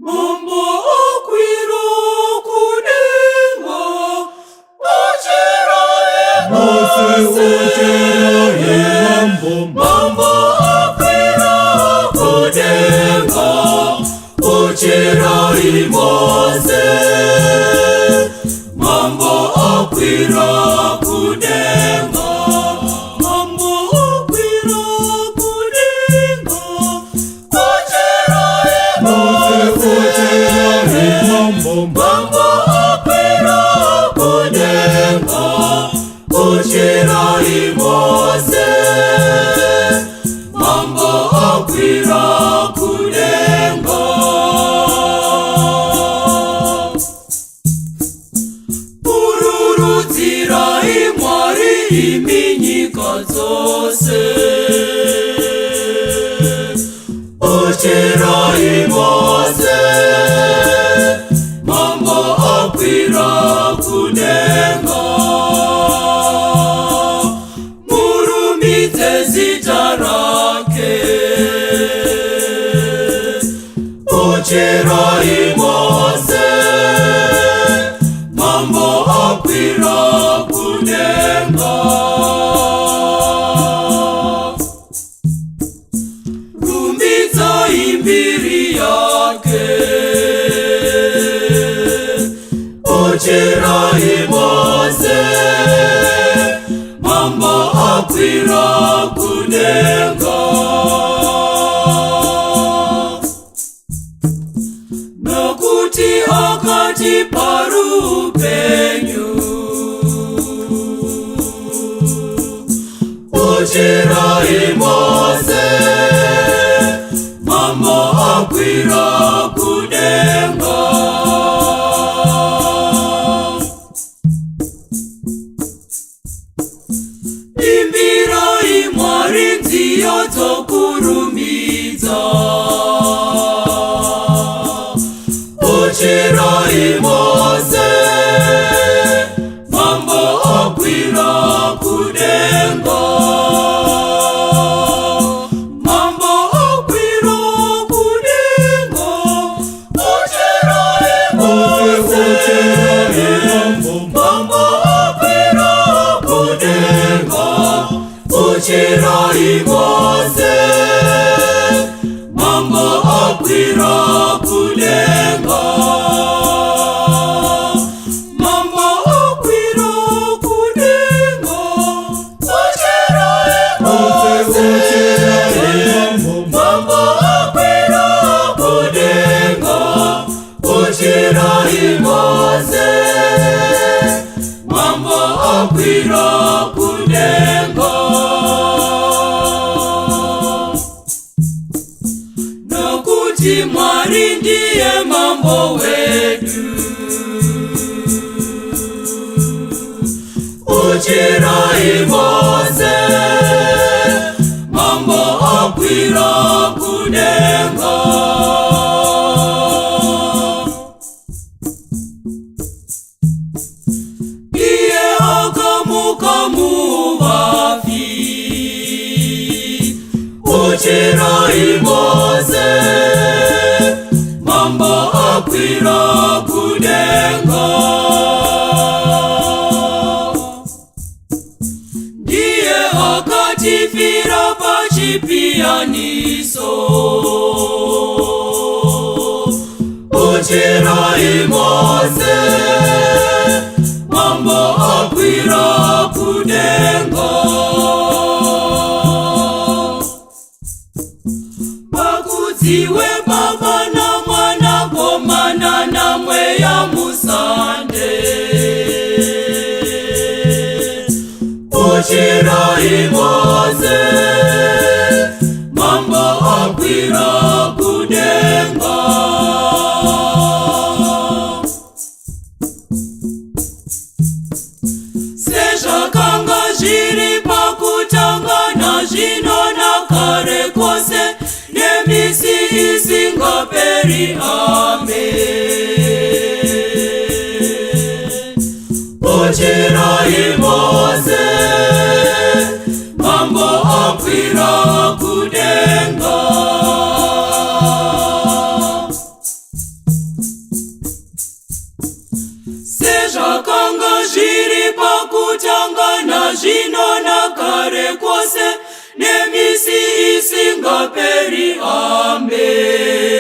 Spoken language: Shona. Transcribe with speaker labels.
Speaker 1: Mambo akwira kudenga, Mambo akwira kudenga, Ocherai Mose. Mambo akwira kudenga, Mambo akwira kudenga, Ocherai Mose. Mambo akwira kudenga, Ocherai Mose. Mambo akwira kudenga. Pururudzirai Mwari imi nyika dzose. Ocherai Mose. Mambo akwira kudenga. Murumidze zita rake. Ocherai Mose. Mambo akwira kudenga. Rumbidzai mbiri yake. Ocherai Mose. Mambo akwira kudenga. Nokuti akatipa rupenyu. Ocherai Mose. Mambo akwira kudenga. Imbirai Mwari nziyo dzokurumidza. Ocherai Mose. Mambo akwira kudenga. Mambo akwira kudenga. Ocherai Mose. Mambo akwira kudenga. Ocherai Mose. Mambo akwira kudenga. Mambo akwira kudenga. Ocherai Mose. Mambo akwira kudenga. Ocherai Mose. Mambo akwira kudenga. Nokuti Mwari ndiye mambo wedu. Ocherai Mose. Mambo akwira kudenga. Iye akamuka muvafi. Ocherai Mose. Mambo akwira kudenga. Ndiye akatifira pachipiyaniso. Ocherai Mose. Mambo akwira kudenga. Pakudziwe Baba na Mwana Komana na Mweya Musande. Ocherai Mose. Mambo akwira kudenga. Sezvakanga zviri pakutanga nazvino nakare kose, nemisi isingaperi. Amen. Ocherai Mose. Mambo akwira kudenga. zvino nakare kwose, nemisi isingaperi. Amen.